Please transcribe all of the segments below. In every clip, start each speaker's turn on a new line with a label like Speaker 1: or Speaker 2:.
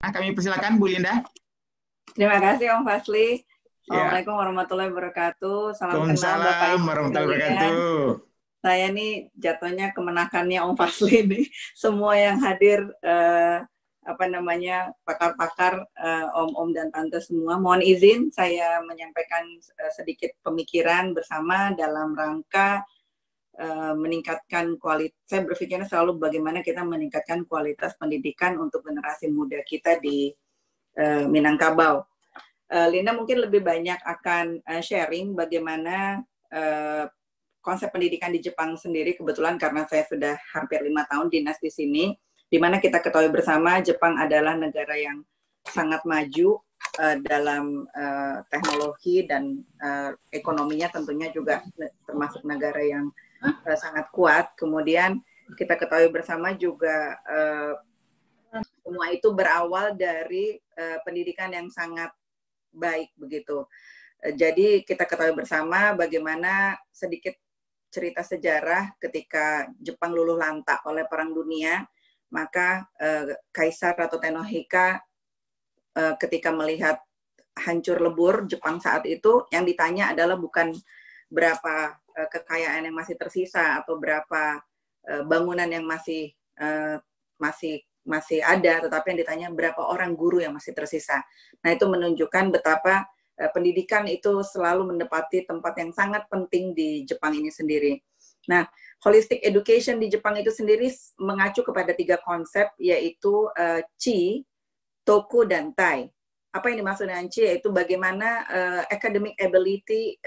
Speaker 1: Kami persilakan Bu Linda.
Speaker 2: Terima kasih Om Fasli.
Speaker 1: Ya.
Speaker 2: Assalamualaikum warahmatullahi wabarakatuh. Salam kenal Bapak
Speaker 1: Waalaikumsalam
Speaker 2: Ibu
Speaker 1: warahmatullahi
Speaker 2: sekalian.
Speaker 1: wabarakatuh.
Speaker 2: Saya nih jatuhnya kemenakannya Om Fasli nih. Semua yang hadir pakar-pakar, om-om dan tante semua. Mohon izin saya menyampaikan sedikit pemikiran bersama dalam rangka meningkatkan kualitas. Saya berpikirnya selalu bagaimana kita meningkatkan kualitas pendidikan untuk generasi muda kita di Minangkabau. Linda mungkin lebih banyak akan sharing bagaimana konsep pendidikan di Jepang sendiri, kebetulan karena saya sudah hampir 5 tahun dinas di sini, di mana kita ketahui bersama Jepang adalah negara yang sangat maju dalam teknologi dan ekonominya tentunya juga termasuk negara yang sangat kuat. Kemudian kita ketahui bersama juga semua itu berawal dari pendidikan yang sangat baik begitu. Jadi kita ketahui bersama bagaimana sedikit cerita sejarah ketika Jepang luluh lantak oleh Perang Dunia, maka Kaisar atau Tenohika ketika melihat hancur lebur Jepang saat itu, yang ditanya adalah bukan berapa kekayaan yang masih tersisa atau berapa bangunan yang masih ada, tetapi yang ditanya berapa orang guru yang masih tersisa. Nah, itu menunjukkan betapa pendidikan itu selalu menempati tempat yang sangat penting di Jepang ini sendiri. Nah, holistic education di Jepang itu sendiri mengacu kepada 3 konsep, yaitu Chi, Toku, dan Tai. Apa yang dimaksud dengan Chi? Yaitu bagaimana academic ability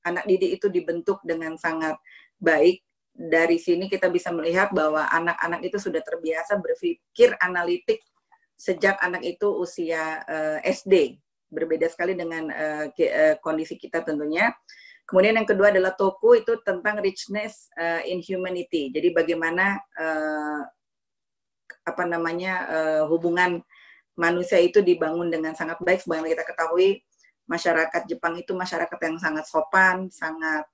Speaker 2: anak didik itu dibentuk dengan sangat baik. Dari sini kita bisa melihat bahwa anak-anak itu sudah terbiasa berpikir analitik sejak anak itu usia SD. Berbeda sekali dengan kondisi kita tentunya. Kemudian yang kedua adalah Toku, itu tentang richness in humanity. Jadi bagaimana hubungan manusia itu dibangun dengan sangat baik. Sebagaimana kita ketahui, masyarakat Jepang itu masyarakat yang sangat sopan, sangat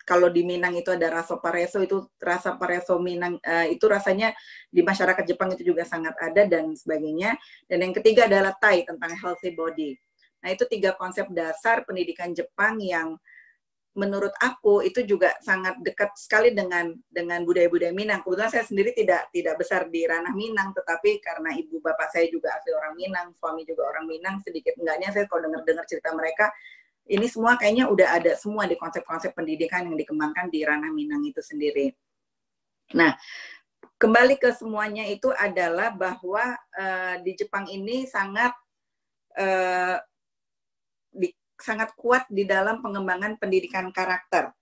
Speaker 2: kalau di Minang itu ada rasa pareso, itu rasa pareso Minang itu rasanya di masyarakat Jepang itu juga sangat ada dan sebagainya. Dan yang ketiga adalah Tai, tentang healthy body. Nah, itu 3 konsep dasar pendidikan Jepang yang menurut aku itu juga sangat dekat sekali dengan budaya-budaya Minang. Kebetulan saya sendiri tidak besar di ranah Minang, tetapi karena ibu bapak saya juga asli orang Minang, suami juga orang Minang, sedikit enggaknya saya kalau dengar cerita mereka, ini semua kayaknya udah ada semua di konsep-konsep pendidikan yang dikembangkan di ranah Minang itu sendiri. Nah, kembali ke semuanya itu adalah bahwa di Jepang ini sangat kuat di dalam pengembangan pendidikan karakter.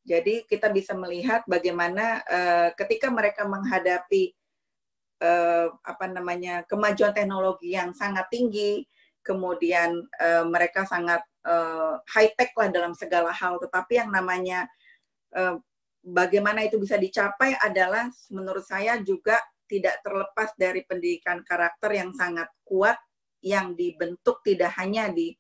Speaker 2: Jadi kita bisa melihat bagaimana ketika mereka menghadapi kemajuan teknologi yang sangat tinggi, kemudian mereka sangat high tech lah dalam segala hal, tetapi yang namanya bagaimana itu bisa dicapai adalah menurut saya juga tidak terlepas dari pendidikan karakter yang sangat kuat yang dibentuk tidak hanya di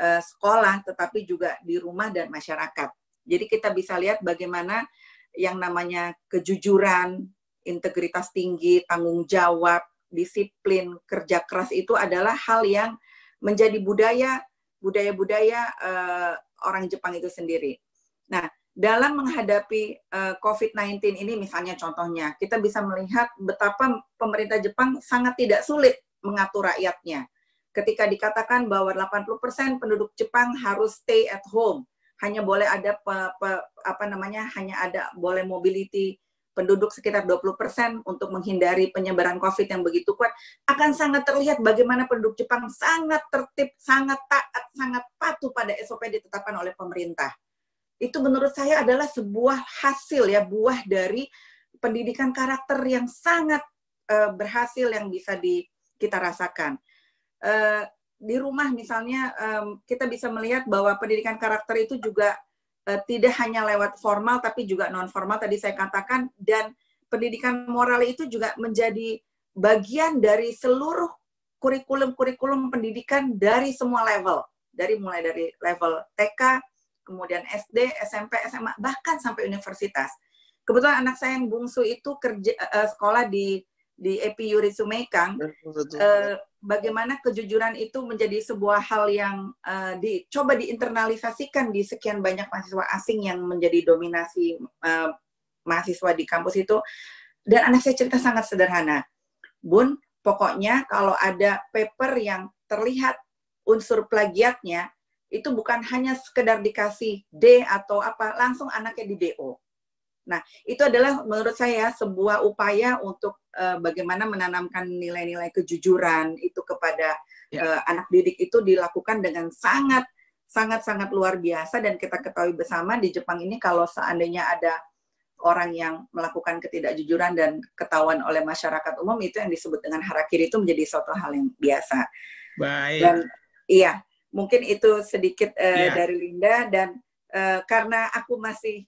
Speaker 2: sekolah tetapi juga di rumah dan masyarakat. Jadi kita bisa lihat bagaimana yang namanya kejujuran, integritas tinggi, tanggung jawab, disiplin, kerja keras itu adalah hal yang menjadi budaya orang Jepang itu sendiri. Nah, dalam menghadapi COVID-19 ini misalnya contohnya, kita bisa melihat betapa pemerintah Jepang sangat tidak sulit mengatur rakyatnya. Ketika dikatakan bahwa 80% penduduk Jepang harus stay at home, hanya boleh ada boleh mobility penduduk sekitar 20% untuk menghindari penyebaran COVID yang begitu kuat, akan sangat terlihat bagaimana penduduk Jepang sangat tertib, sangat taat, sangat patuh pada SOP ditetapkan oleh pemerintah. Itu menurut saya adalah sebuah hasil ya, buah dari pendidikan karakter yang sangat berhasil yang bisa kita rasakan. Di rumah misalnya kita bisa melihat bahwa pendidikan karakter itu juga tidak hanya lewat formal tapi juga non formal tadi saya katakan, dan pendidikan moral itu juga menjadi bagian dari seluruh kurikulum pendidikan dari semua level, mulai dari level TK, kemudian SD, SMP, SMA, bahkan sampai universitas. Kebetulan anak saya yang bungsu itu sekolah di di Epi Yuri Sumekang, bagaimana kejujuran itu menjadi sebuah hal yang coba diinternalisasikan di sekian banyak mahasiswa asing yang menjadi dominasi mahasiswa di kampus itu. Dan anak saya cerita sangat sederhana, Bun, pokoknya kalau ada paper yang terlihat unsur plagiatnya, itu bukan hanya sekedar dikasih D atau apa, langsung anaknya di DO. Nah, itu adalah menurut saya sebuah upaya untuk bagaimana menanamkan nilai-nilai kejujuran itu kepada anak didik itu dilakukan dengan sangat luar biasa. Dan kita ketahui bersama di Jepang ini kalau seandainya ada orang yang melakukan ketidakjujuran dan ketahuan oleh masyarakat umum, itu yang disebut dengan harakiri, itu menjadi suatu hal yang biasa.
Speaker 1: Baik.
Speaker 2: Dan iya, mungkin itu sedikit dari Linda, dan karena aku masih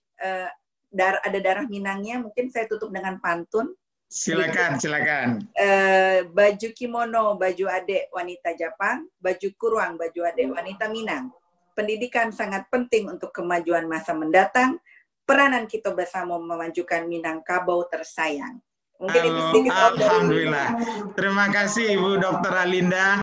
Speaker 2: ada darah Minangnya, mungkin saya tutup dengan pantun.
Speaker 1: Silakan.
Speaker 2: Baju kimono, baju adik wanita Jepang, baju kurung, baju adik wanita Minang. Pendidikan sangat penting untuk kemajuan masa mendatang. Peranan kita bersama memajukan Minangkabau tersayang. Mungkin itu sedikit.
Speaker 1: Alhamdulillah. Terima kasih Ibu Dr. Alinda.